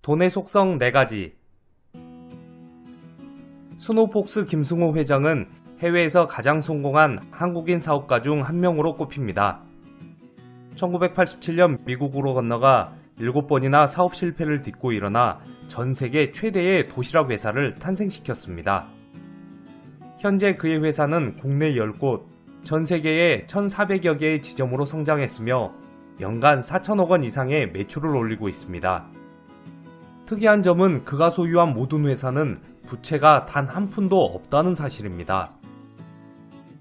돈의 속성 4가지. 스노폭스 김승호 회장은 해외에서 가장 성공한 한국인 사업가 중 한 명으로 꼽힙니다. 1987년 미국으로 건너가 7번이나 사업 실패를 딛고 일어나 전 세계 최대의 도시락 회사를 탄생시켰습니다. 현재 그의 회사는 국내 10곳, 전 세계에 1,400여 개의 지점으로 성장했으며 연간 4천억 원 이상의 매출을 올리고 있습니다. 특이한 점은 그가 소유한 모든 회사는 부채가 단 한 푼도 없다는 사실입니다.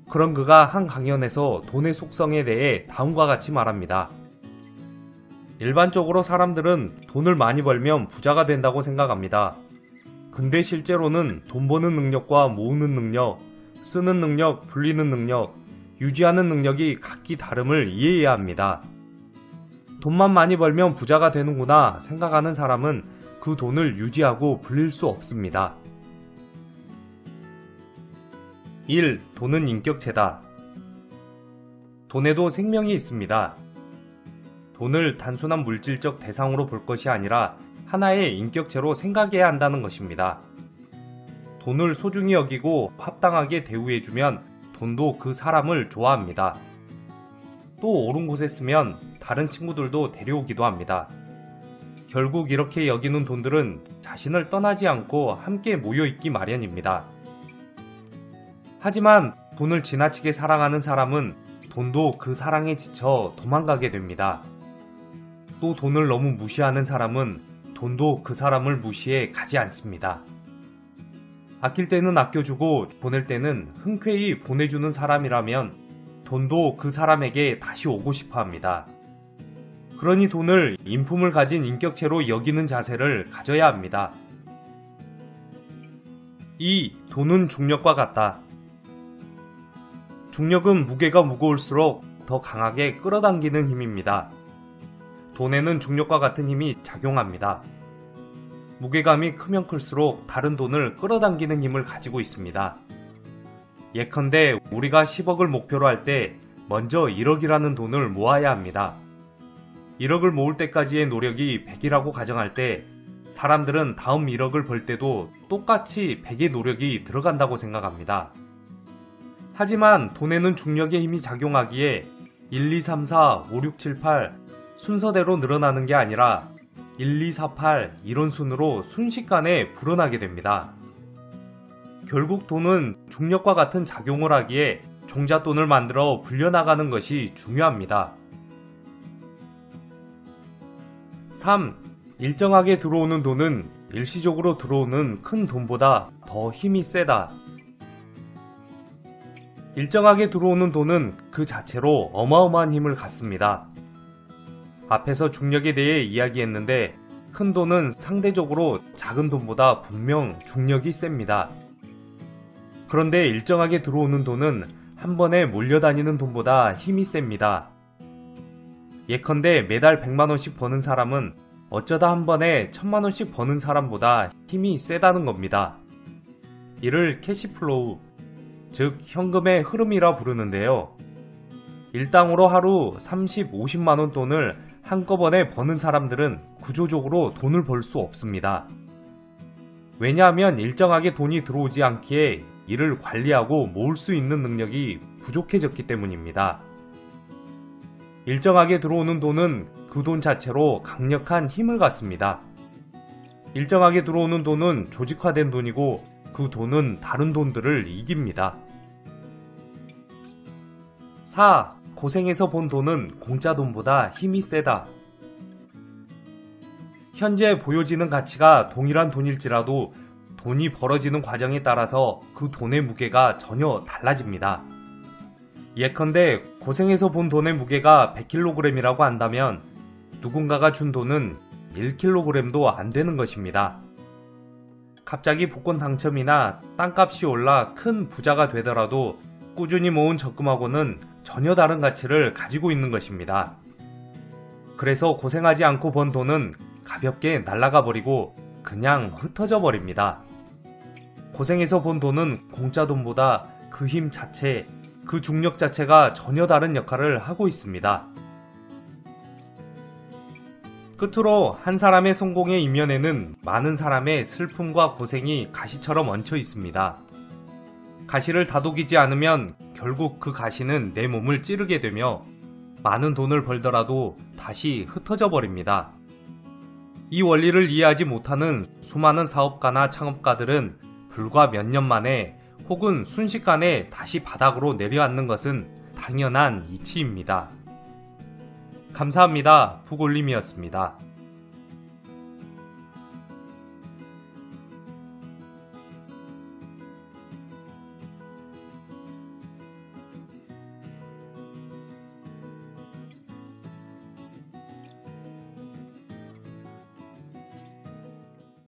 그런 그가 한 강연에서 돈의 속성에 대해 다음과 같이 말합니다. 일반적으로 사람들은 돈을 많이 벌면 부자가 된다고 생각합니다. 근데 실제로는 돈 버는 능력과 모으는 능력, 쓰는 능력, 불리는 능력, 유지하는 능력이 각기 다름을 이해해야 합니다. 돈만 많이 벌면 부자가 되는구나 생각하는 사람은 그 돈을 유지하고 불릴 수 없습니다. 1. 돈은 인격체다. 돈에도 생명이 있습니다. 돈을 단순한 물질적 대상으로 볼 것이 아니라 하나의 인격체로 생각해야 한다는 것입니다. 돈을 소중히 여기고 합당하게 대우해주면 돈도 그 사람을 좋아합니다. 또 옳은 곳에 쓰면 다른 친구들도 데려오기도 합니다. 결국 이렇게 여기는 돈들은 자신을 떠나지 않고 함께 모여있기 마련입니다. 하지만 돈을 지나치게 사랑하는 사람은 돈도 그 사랑에 지쳐 도망가게 됩니다. 또 돈을 너무 무시하는 사람은 돈도 그 사람을 무시해 가지 않습니다. 아낄 때는 아껴주고 보낼 때는 흔쾌히 보내주는 사람이라면 돈도 그 사람에게 다시 오고 싶어 합니다. 그러니 돈을 인품을 가진 인격체로 여기는 자세를 가져야 합니다. 2. 돈은 중력과 같다. 중력은 무게가 무거울수록 더 강하게 끌어당기는 힘입니다. 돈에는 중력과 같은 힘이 작용합니다. 무게감이 크면 클수록 다른 돈을 끌어당기는 힘을 가지고 있습니다. 예컨대 우리가 10억을 목표로 할 때 먼저 1억이라는 돈을 모아야 합니다. 1억을 모을 때까지의 노력이 100이라고 가정할 때 사람들은 다음 1억을 벌 때도 똑같이 100의 노력이 들어간다고 생각합니다. 하지만 돈에는 중력의 힘이 작용하기에 1, 2, 3, 4, 5, 6, 7, 8 순서대로 늘어나는 게 아니라 1, 2, 4, 8 이런 순으로 순식간에 불어나게 됩니다. 결국 돈은 중력과 같은 작용을 하기에 종잣돈을 만들어 불려나가는 것이 중요합니다. 3. 일정하게 들어오는 돈은 일시적으로 들어오는 큰 돈보다 더 힘이 세다. 일정하게 들어오는 돈은 그 자체로 어마어마한 힘을 갖습니다. 앞에서 중력에 대해 이야기했는데 큰 돈은 상대적으로 작은 돈보다 분명 중력이 셉니다. 그런데 일정하게 들어오는 돈은 한 번에 몰려다니는 돈보다 힘이 셉니다. 예컨대 매달 100만원씩 버는 사람은 어쩌다 한 번에 1000만원씩 버는 사람보다 힘이 세다는 겁니다. 이를 캐시플로우, 즉 현금의 흐름이라 부르는데요. 일당으로 하루 30, 50만원 돈을 한꺼번에 버는 사람들은 구조적으로 돈을 벌 수 없습니다. 왜냐하면 일정하게 돈이 들어오지 않기에 이를 관리하고 모을 수 있는 능력이 부족해졌기 때문입니다. 일정하게 들어오는 돈은 그 돈 자체로 강력한 힘을 갖습니다. 일정하게 들어오는 돈은 조직화된 돈이고 그 돈은 다른 돈들을 이깁니다. 4. 고생해서 본 돈은 공짜 돈보다 힘이 세다. 현재 보여지는 가치가 동일한 돈일지라도 돈이 벌어지는 과정에 따라서 그 돈의 무게가 전혀 달라집니다. 예컨대 고생해서 본 돈의 무게가 100kg이라고 한다면 누군가가 준 돈은 1kg도 안 되는 것입니다. 갑자기 복권 당첨이나 땅값이 올라 큰 부자가 되더라도 꾸준히 모은 적금하고는 전혀 다른 가치를 가지고 있는 것입니다. 그래서 고생하지 않고 번 돈은 가볍게 날아가 버리고 그냥 흩어져 버립니다. 고생해서 본 돈은 공짜 돈보다 그 힘 자체, 그 중력 자체가 전혀 다른 역할을 하고 있습니다. 끝으로 한 사람의 성공의 이면에는 많은 사람의 슬픔과 고생이 가시처럼 얹혀 있습니다. 가시를 다독이지 않으면 결국 그 가시는 내 몸을 찌르게 되며 많은 돈을 벌더라도 다시 흩어져 버립니다. 이 원리를 이해하지 못하는 수많은 사업가나 창업가들은 불과 몇 년 만에 혹은 순식간에 다시 바닥으로 내려앉는 것은 당연한 이치입니다. 감사합니다. 북올림이었습니다.